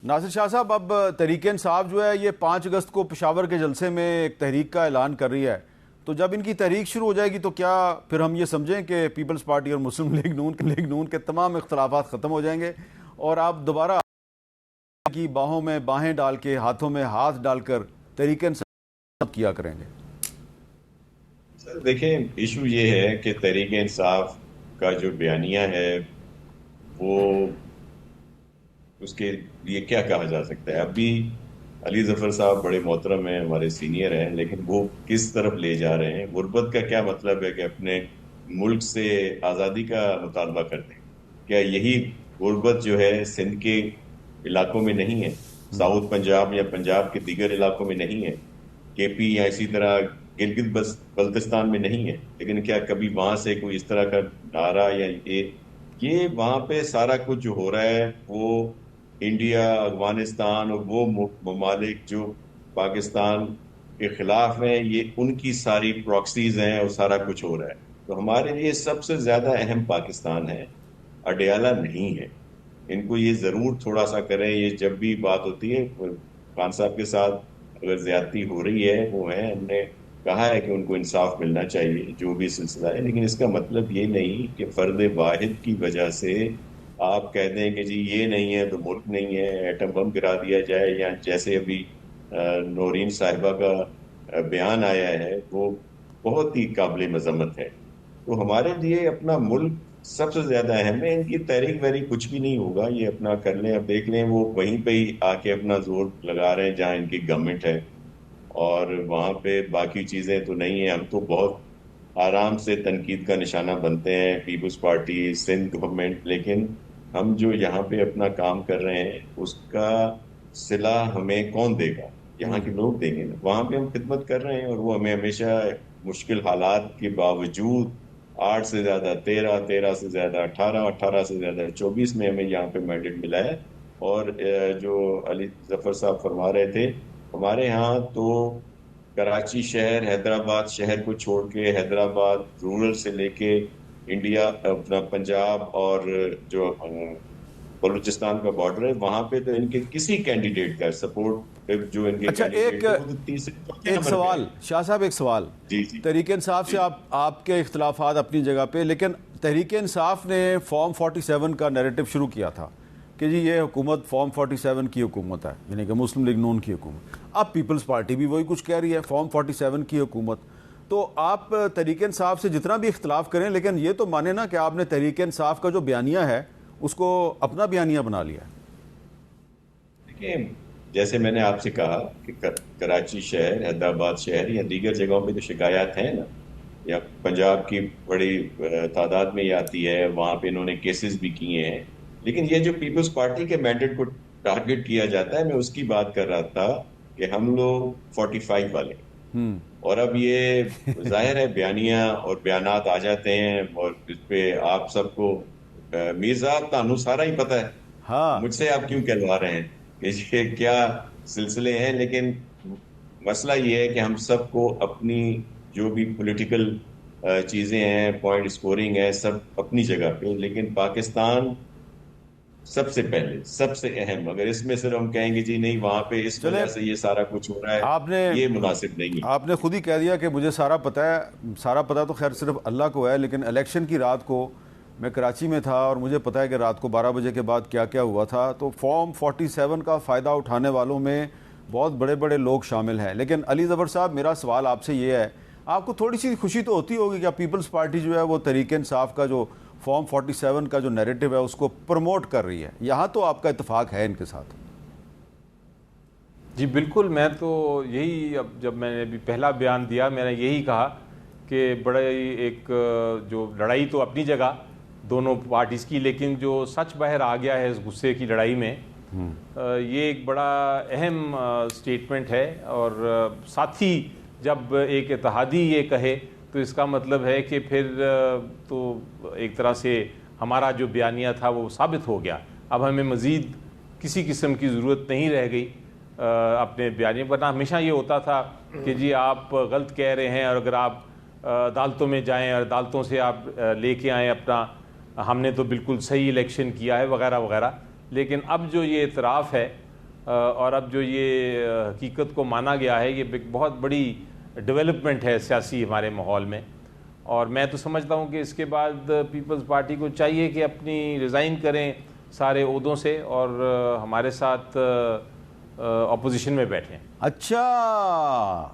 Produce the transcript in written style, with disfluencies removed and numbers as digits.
ناصر شاہ صاحب، اب تحریک انصاف جو ہے یہ 5 اگست کو پشاور کے جلسے میں ایک تحریک کا اعلان کر رہی ہے، تو جب ان کی تحریک شروع ہو جائے گی تو کیا پھر ہم یہ سمجھیں کہ پیپلز پارٹی اور مسلم لیگ نون کے تمام اختلافات ختم ہو جائیں گے اور آپ دوبارہ کی باہوں میں باہیں ڈال کے ہاتھوں میں ہاتھ ڈال کر تحریک انصاف کیا کریں گے؟ سر دیکھیں، ایشو یہ ہے کہ تحریک انصاف کا جو بیانیہ ہے وہ اس کے لیے کیا کہا جا سکتا ہے. ابھی علی ظفر صاحب بڑے محترم ہیں، ہمارے سینئر ہیں، لیکن وہ کس طرف لے جا رہے ہیں؟ غربت کا کیا مطلب ہے کہ اپنے ملک سے آزادی کا مطالبہ کرتے ہیں؟ کیا یہی غربت جو ہے سندھ کے علاقوں میں نہیں ہے، ساؤتھ پنجاب یا پنجاب کے دیگر علاقوں میں نہیں ہے، کے پی یا اسی طرح گلگت بلتستان میں نہیں ہے؟ لیکن کیا کبھی وہاں سے کوئی اس طرح کا نعرہ یا یہ وہاں پہ سارا کچھ جو ہو رہا ہے وہ انڈیا، افغانستان اور وہ ممالک جو پاکستان کے خلاف ہیں، یہ ان کی ساری پراکسیز ہیں اور سارا کچھ ہو رہا ہے. تو ہمارے لیے سب سے زیادہ اہم پاکستان ہے، اڈیالہ نہیں ہے. ان کو یہ ضرور تھوڑا سا کریں. یہ جب بھی بات ہوتی ہے خان صاحب کے ساتھ اگر زیادتی ہو رہی ہے وہ ہے، ہم نے کہا ہے کہ ان کو انصاف ملنا چاہیے جو بھی سلسلہ ہے، لیکن اس کا مطلب یہ نہیں کہ فرد واحد کی وجہ سے آپ کہہ دیں کہ جی یہ نہیں ہے تو ملک نہیں ہے، ایٹم بم گرا دیا جائے. یا جیسے ابھی نورین صاحبہ کا بیان آیا ہے وہ بہت ہی قابل مذمت ہے. تو ہمارے لیے اپنا ملک سب سے زیادہ اہم ہے. ان کی تحریک وحریک کچھ بھی نہیں ہوگا، یہ اپنا کر لیں. اب دیکھ لیں وہ وہیں پہ ہی آ کے اپنا زور لگا رہے ہیں جہاں ان کی گورنمنٹ ہے، اور وہاں پہ باقی چیزیں تو نہیں ہیں. ہم تو بہت آرام سے تنقید کا نشانہ بنتے ہیں، پیپلز پارٹی، سندھ گورنمنٹ، لیکن ہم جو یہاں پہ اپنا کام کر رہے ہیں اس کا صلہ ہمیں کون دے گا؟ یہاں کے لوگ دیں گے نا. وہاں پہ ہم خدمت کر رہے ہیں اور وہ ہمیں ہمیشہ مشکل حالات کے باوجود 8 سے زیادہ 13، 13 سے زیادہ 18، 18 سے زیادہ 24 میں ہمیں یہاں پہ میڈل ملا ہے. اور جو علی ظفر صاحب فرما رہے تھے، ہمارے ہاں تو کراچی شہر، حیدرآباد شہر کو چھوڑ کے حیدرآباد رورل سے لے کے انڈیا، اپنا پنجاب اور جو بلوچستان کا بارڈر ہے، وہاں پہ تو ان کے کسی کینڈیڈیٹ کا سپورٹ جو ان کے اچھا، ایک سوال شاہ صاحب، ایک سوال. جی تحریک انصاف سے آپ کے اختلافات اپنی جگہ پہ، لیکن تحریک انصاف نے فارم 47 کا نیریٹو شروع کیا تھا کہ جی یہ حکومت فارم 47 کی حکومت ہے، یعنی کہ مسلم لیگ نون کی حکومت. اب پیپلز پارٹی بھی وہی کچھ کہہ رہی ہے، فارم 47 کی حکومت. تو آپ تحریک انصاف سے جتنا بھی اختلاف کریں، لیکن یہ تو مانے نا کہ آپ نے تحریک انصاف کا جو بیانیہ ہے اس کو اپنا بیانیہ بنا لیا ہے. دیکھیں، جیسے میں نے آپ سے کہا کہ کراچی شہر، حیدرآباد شہر یا دیگر جگہوں پہ جو شکایات ہیں نا، یا پنجاب کی بڑی تعداد میں یہ آتی ہے، وہاں پہ انہوں نے کیسز بھی کیے ہیں. لیکن یہ جو پیپلز پارٹی کے مینڈیٹ کو ٹارگٹ کیا جاتا ہے، میں اس کی بات کر رہا تھا کہ ہم لوگ 45 والے ہیں. اور اب یہ ظاہر ہے بیانیہ اور بیانات آ جاتے ہیں اور اس پہ آپ سب کو مرزا تانو سارا ہی پتہ ہے. ہاں، مجھ سے آپ کیوں کہلوا رہے ہیں کہ یہ کیا سلسلے ہیں؟ لیکن مسئلہ یہ ہے کہ ہم سب کو اپنی جو بھی پولیٹیکل چیزیں ہیں، پوائنٹ اسکورنگ ہے، سب اپنی جگہ پہ، لیکن پاکستان سب سے پہلے، سب سے اہم. اگر اس میں صرف ہم کہیں گے جی نہیں وہاں پہ اس وجہ سے یہ سارا کچھ ہو رہا ہے، یہ مناسب نہیں ہے. آپ نے خود ہی کہہ دیا کہ مجھے سارا پتہ ہے. سارا پتہ تو خیر صرف اللہ کو ہے، لیکن الیکشن کی رات کو میں کراچی میں تھا اور مجھے پتہ ہے کہ رات کو 12 بجے کے بعد کیا کیا ہوا تھا. تو فارم 47 کا فائدہ اٹھانے والوں میں بہت بڑے بڑے لوگ شامل ہیں. لیکن علی ظفر صاحب، میرا سوال آپ سے یہ ہے، آپ کو تھوڑی سی خوشی تو ہوتی ہوگی کہ پیپلز پارٹی جو ہے وہ تحریک انصاف کا جو فارم 47 کا جو نیریٹو ہے اس کو پروموٹ کر رہی ہے. یہاں تو آپ کا اتفاق ہے ان کے ساتھ. جی بالکل. میں تو یہی، اب جب میں نے ابھی پہلا بیان دیا میں نے یہی کہا کہ بڑا ایک جو لڑائی تو اپنی جگہ دونوں پارٹیز کی، لیکن جو سچ باہر آ گیا ہے اس غصے کی لڑائی میں، یہ ایک بڑا اہم سٹیٹمنٹ ہے. اور ساتھ ہی جب ایک اتحادی یہ کہے تو اس کا مطلب ہے کہ پھر تو ایک طرح سے ہمارا جو بیانیہ تھا وہ ثابت ہو گیا. اب ہمیں مزید کسی قسم کی ضرورت نہیں رہ گئی اپنے بیانیے پر. ہمیشہ یہ ہوتا تھا کہ جی آپ غلط کہہ رہے ہیں، اور اگر آپ عدالتوں میں جائیں اور عدالتوں سے آپ لے کے آئیں اپنا ہم نے تو بالکل صحیح الیکشن کیا ہے وغیرہ وغیرہ. لیکن اب جو یہ اعتراف ہے اور اب جو یہ حقیقت کو مانا گیا ہے، یہ ایک بہت بڑی ڈیولپمنٹ ہے سیاسی ہمارے ماحول میں. اور میں تو سمجھتا ہوں کہ اس کے بعد پیپلز پارٹی کو چاہیے کہ اپنی ریزائن کریں سارے عہدوں سے اور ہمارے ساتھ اپوزیشن میں بیٹھیں. اچھا